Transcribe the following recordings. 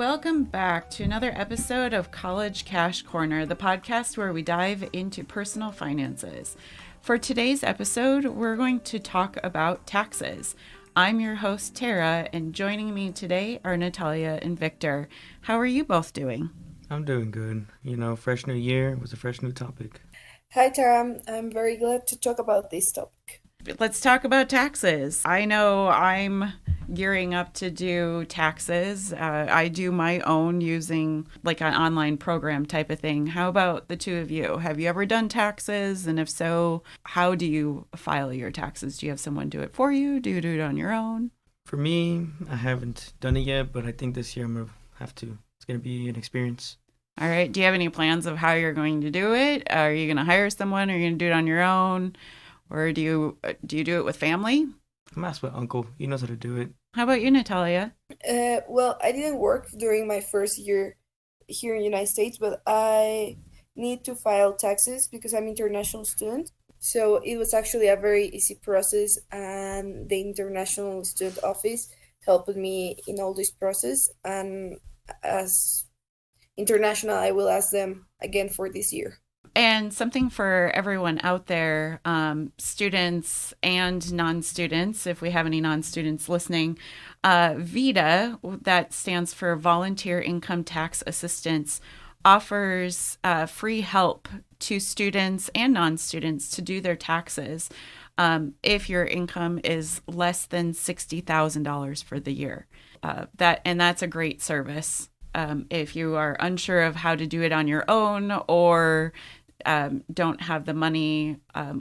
Welcome back to another episode of College Cash Corner, the podcast where we dive into personal finances. For today's episode, we're going to talk about taxes. I'm your host, Tara, and joining me today are Natalia and Victor. How are you both doing? I'm doing good. Fresh new year was a fresh new topic. Hi, Tara. I'm very glad to talk about this topic. Let's talk about taxes. I know I'm gearing up to do taxes. I do my own using like an online program type of thing. How about the two of you? Have you ever done taxes? And if so, how do you file your taxes? Do you have someone do it for you? Do you do it on your own? For me, I haven't done it yet, but I think this year I'm gonna have to. It's gonna be an experience. All right. Do you have any plans of how you're going to do it? Are you going to hire someone? Or are you going to do it on your own? Or do you do it with family? I'm asked my uncle. He knows how to do it. How about you, Natalia? Well, I didn't work during my first year here in the United States, but I need to file taxes because I'm an international student. So it was actually a very easy process, and the International Student Office helped me in all this process. And as international, I will ask them again for this year. And something for everyone out there, students and non-students, if we have any non-students listening, VITA, that stands for Volunteer Income Tax Assistance, offers free help to students and non-students to do their taxes if your income is less than $60,000 for the year. That's a great service. If you are unsure of how to do it on your own or don't have the money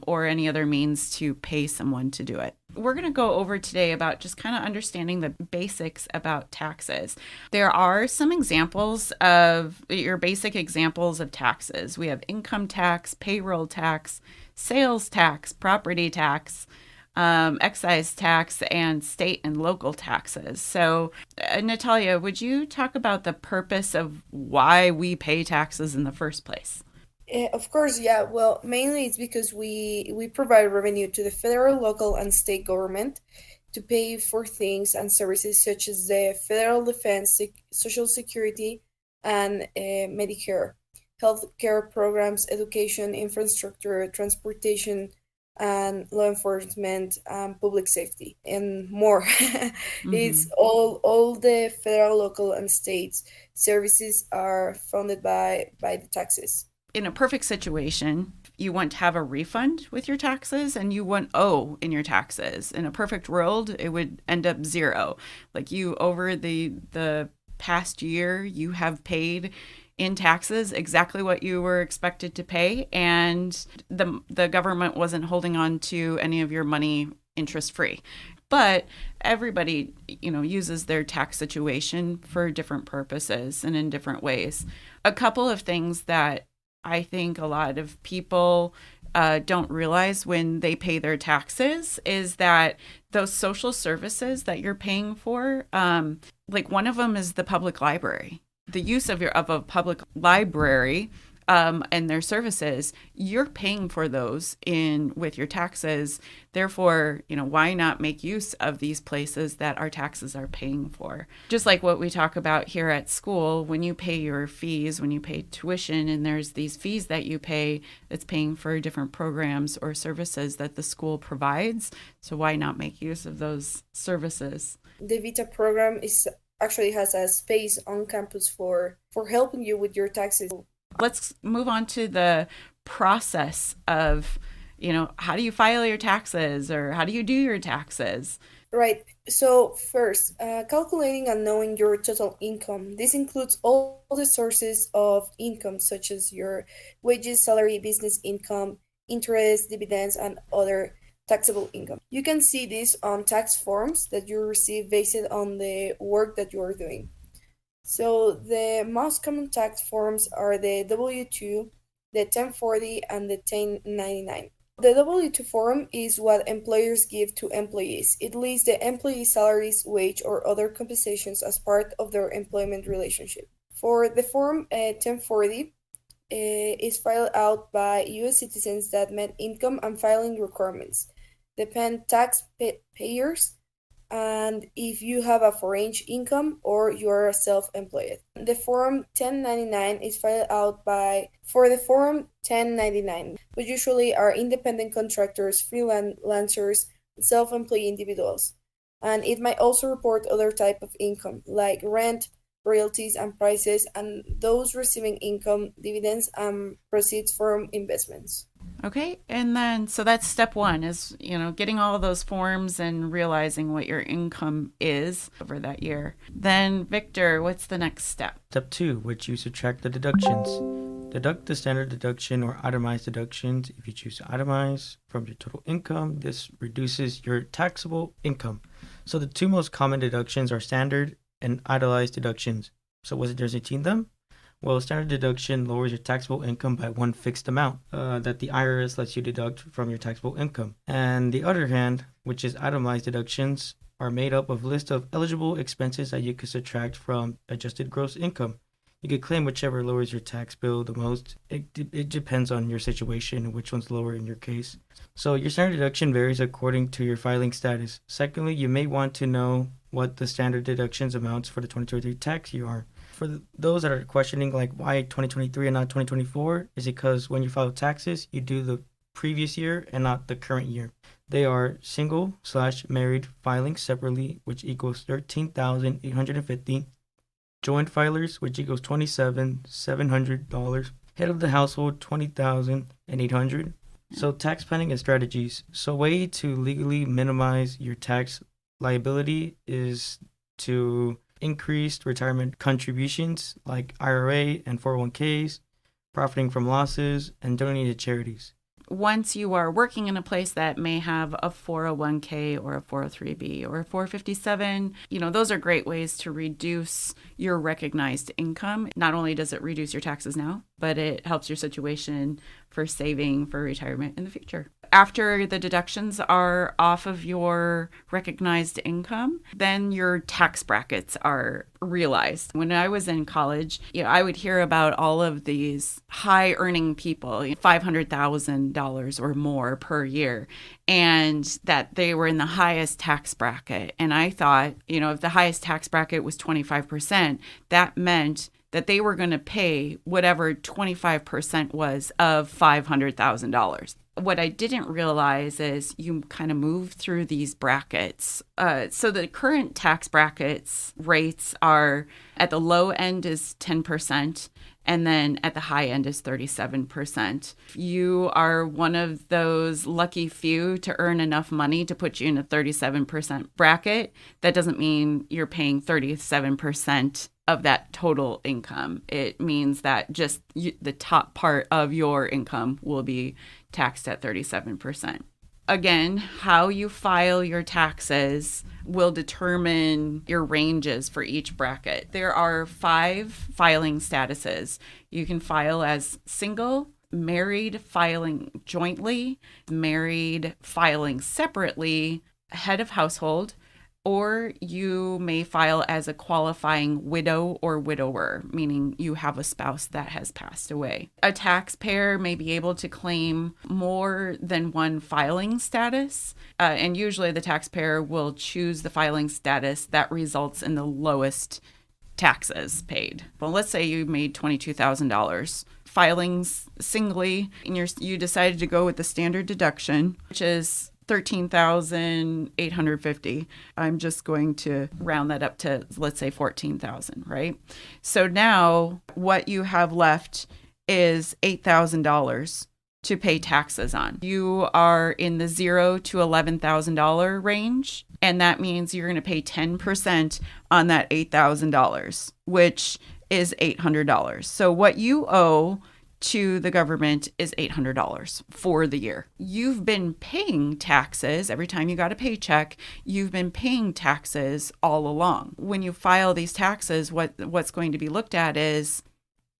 or any other means to pay someone to do it. We're going to go over today about just kind of understanding the basics about taxes. There are some examples of your basic examples of taxes. We have income tax, payroll tax, sales tax, property tax, excise tax, and state and local taxes. So, Natalia, would you talk about the purpose of why we pay taxes in the first place? Of course, yeah. Well, mainly it's because we provide revenue to the federal, local, and state government to pay for things and services such as the federal defense, social security, and Medicare, healthcare programs, education, infrastructure, transportation, and law enforcement, public safety, and more. Mm-hmm. It's all the federal, local, and states services are funded by the taxes. In a perfect situation, you want to have a refund with your taxes and you want owe in your taxes. In a perfect world, it would end up zero. Like you over the past year, you have paid in taxes exactly what you were expected to pay, and the government wasn't holding on to any of your money interest free. But everybody, uses their tax situation for different purposes and in different ways. A couple of things that I think a lot of people don't realize when they pay their taxes is that those social services that you're paying for, like one of them is the public library. The use of a public library and their services, you're paying for those in with your taxes. Therefore, why not make use of these places that our taxes are paying for? Just like what we talk about here at school, when you pay your fees, when you pay tuition, and there's these fees that you pay, it's paying for different programs or services that the school provides. So why not make use of those services? The Vita program is actually has a space on campus for helping you with your taxes. Let's move on to the process of, how do you file your taxes or how do you do your taxes? Right. So first, calculating and knowing your total income. This includes all the sources of income, such as your wages, salary, business income, interest, dividends, and other taxable income. You can see this on tax forms that you receive based on the work that you are doing. So the most common tax forms are the W-2, the 1040, and the 1099. The W-2 form is what employers give to employees. It lists the employee's salaries, wage, or other compensations as part of their employment relationship. For the form 1040, is filed out by U.S. citizens that met income and filing requirements. Depend tax payers and if you have a foreign income or you are self-employed. The Form 1099 is filed out by for the Form 1099, which usually are independent contractors, freelancers, self-employed individuals. And it might also report other type of income like rent, royalties and prices, and those receiving income, dividends, and proceeds from investments. Okay, and then so that's step one is, getting all of those forms and realizing what your income is over that year. Then, Victor, what's the next step? Step 2, which you subtract the deductions. Deduct the standard deduction or itemized deductions. If you choose to itemize from your total income, this reduces your taxable income. So the two most common deductions are standard and itemized deductions. So what's the difference between them? Well, standard deduction lowers your taxable income by one fixed amount that the IRS lets you deduct from your taxable income. And the other hand, which is itemized deductions, are made up of a list of eligible expenses that you could subtract from adjusted gross income. You could claim whichever lowers your tax bill the most. It depends on your situation and which one's lower in your case. So your standard deduction varies according to your filing status. Secondly, you may want to know what the standard deductions amounts for the 2023 tax year are. For those that are questioning like why 2023 and not 2024 is because when you file taxes, you do the previous year and not the current year. They are single/married filing separately, which equals $13,850. Joint filers, which equals $27,700. Head of the household, $20,800. So tax planning and strategies. So way to legally minimize your tax liability is to increase retirement contributions like IRA and 401ks, profiting from losses, and donating to charities. Once you are working in a place that may have a 401k or a 403b or a 457, those are great ways to reduce your recognized income. Not only does it reduce your taxes now, but it helps your situation for saving for retirement in the future. After the deductions are off of your recognized income, then your tax brackets are realized. When I was in college, I would hear about all of these high earning people, $500,000 or more per year, and that they were in the highest tax bracket. And I thought, if the highest tax bracket was 25%, that meant that they were going to pay whatever 25% was of $500,000. What I didn't realize is you kind of move through these brackets. So the current tax brackets rates are at the low end is 10%, and then at the high end is 37%. If you are one of those lucky few to earn enough money to put you in a 37% bracket, that doesn't mean you're paying 37% of that total income. It means that just the top part of your income will be taxed at 37%. Again, how you file your taxes will determine your ranges for each bracket. There are 5 filing statuses. You can file as single, married filing jointly, married filing separately, head of household, or you may file as a qualifying widow or widower, meaning you have a spouse that has passed away. A taxpayer may be able to claim more than one filing status, and usually the taxpayer will choose the filing status that results in the lowest taxes paid. Well, let's say you made $22,000. Filing singly, and you decided to go with the standard deduction, which is $13,850. I'm just going to round that up to, let's say, $14,000, right? So now what you have left is $8,000 to pay taxes on. You are in the $0 to $11,000 range, and that means you're going to pay 10% on that $8,000, which is $800. So what you owe to the government is $800 for the year. You've been paying taxes every time you got a paycheck. You've been paying taxes all along. When you file these taxes, what's going to be looked at is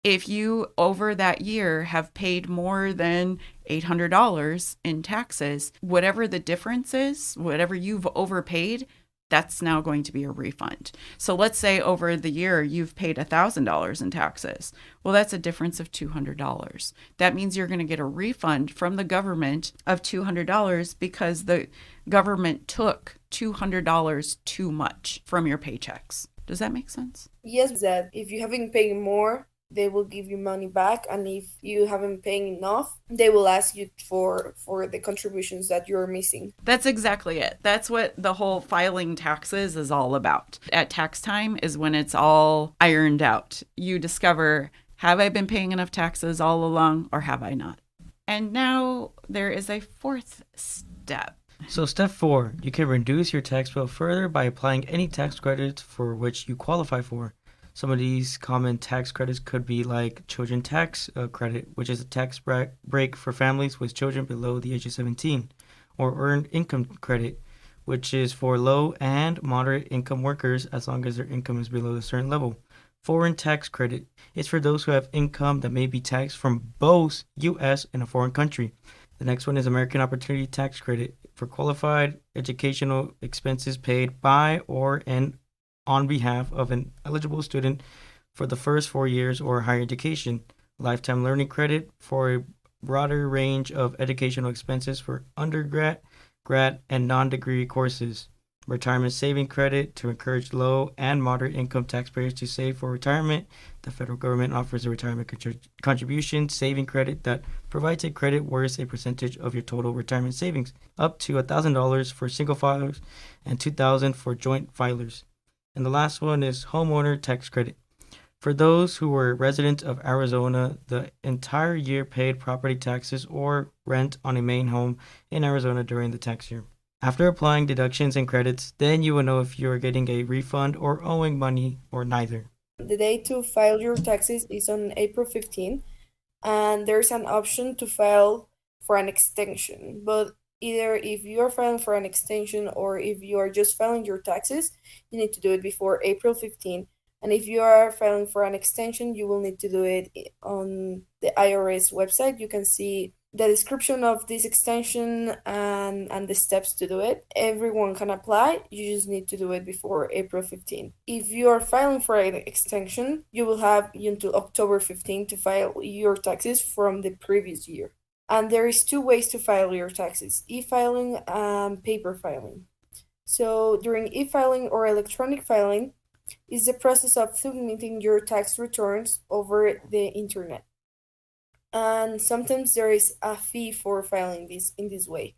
if you over that year have paid more than $800 in taxes, whatever the difference is, whatever you've overpaid, that's now going to be a refund. So let's say over the year you've paid $1,000 in taxes. Well, that's a difference of $200. That means you're going to get a refund from the government of $200 because the government took $200 too much from your paychecks. Does that make sense? Yes, that if you haven't paid more, they will give you money back, and if you haven't paid enough, they will ask you for the contributions that you're missing. That's exactly it. That's what the whole filing taxes is all about. At tax time is when it's all ironed out. You discover, have I been paying enough taxes all along or have I not? And now there is a fourth step. So step 4, you can reduce your tax bill further by applying any tax credits for which you qualify for. Some of these common tax credits could be like children tax credit, which is a tax break for families with children below the age of 17, or earned income credit, which is for low and moderate income workers as long as their income is below a certain level. Foreign tax credit is for those who have income that may be taxed from both U.S. and a foreign country. The next one is American Opportunity Tax Credit for qualified educational expenses paid by or on behalf of an eligible student for the first 4 years or higher education. Lifetime Learning Credit for a broader range of educational expenses for undergrad, grad, and non-degree courses. Retirement Saving Credit to encourage low and moderate income taxpayers to save for retirement. The federal government offers a retirement contribution saving credit that provides a credit worth a percentage of your total retirement savings, up to $1,000 for single filers and $2,000 for joint filers. And the last one is Homeowner Tax Credit. For those who were residents of Arizona, the entire year paid property taxes or rent on a main home in Arizona during the tax year. After applying deductions and credits, then you will know if you are getting a refund or owing money or neither. The date to file your taxes is on April 15, and there's an option to file for an extension. But either if you are filing for an extension or if you are just filing your taxes, you need to do it before April 15. And if you are filing for an extension, you will need to do it on the IRS website. You can see the description of this extension and the steps to do it. Everyone can apply. You just need to do it before April 15. If you are filing for an extension, you will have until October 15 to file your taxes from the previous year. And there is 2 ways to file your taxes: e-filing and paper filing. So during e-filing or electronic filing is the process of submitting your tax returns over the internet. And sometimes there is a fee for filing this in this way.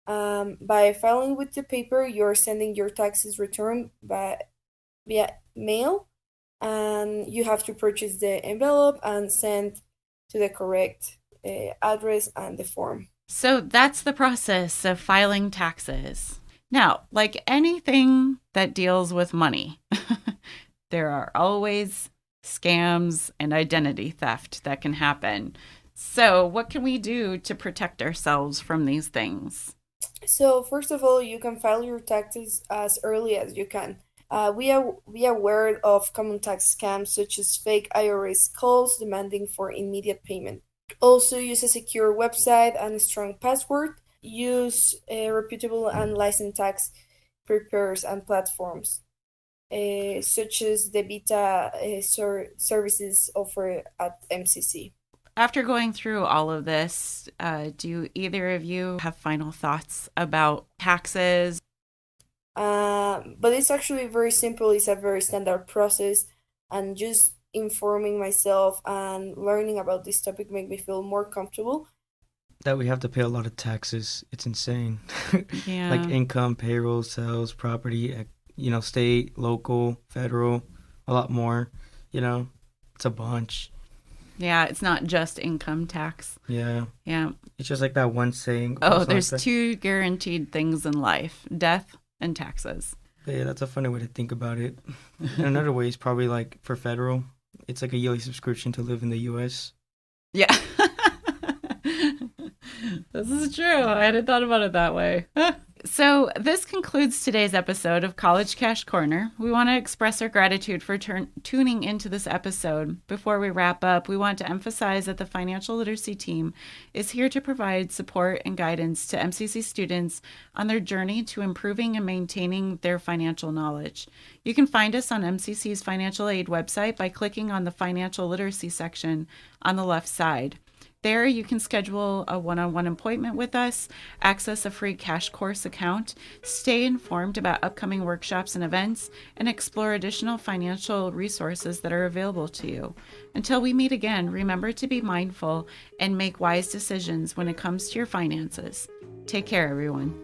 By filing with the paper, you're sending your taxes return via mail, and you have to purchase the envelope and send to the correct address and the form. So that's the process of filing taxes. Now, like anything that deals with money, there are always scams and identity theft that can happen. So what can we do to protect ourselves from these things? So first of all, you can file your taxes as early as you can. We are aware of common tax scams such as fake IRS calls demanding for immediate payment. Also, use a secure website and a strong password. Use reputable and licensed tax preparers and platforms, such as the beta services offered at MCC. After going through all of this, do either of you have final thoughts about taxes? But it's actually very simple. It's a very standard process, and just informing myself and learning about this topic make me feel more comfortable. That we have to pay a lot of taxes. It's insane. Yeah. Like income, payroll, sales, property, state, local, federal, a lot more. It's a bunch. Yeah, it's not just income tax. Yeah. Yeah. It's just like that one saying. Oh, there's 2 guaranteed things in life: death and taxes. Yeah, that's a funny way to think about it. And another way is probably like for federal, it's like a yearly subscription to live in the U.S. Yeah. This is true. I hadn't thought about it that way. So, this concludes today's episode of College Cash Corner. We want to express our gratitude for tuning into this episode. Before we wrap up, we want to emphasize that the financial literacy team is here to provide support and guidance to MCC students on their journey to improving and maintaining their financial knowledge. You can find us on MCC's financial aid website by clicking on the financial literacy section on the left side. There, you can schedule a one-on-one appointment with us, access a free cash course account, stay informed about upcoming workshops and events, and explore additional financial resources that are available to you. Until we meet again, remember to be mindful and make wise decisions when it comes to your finances. Take care, everyone.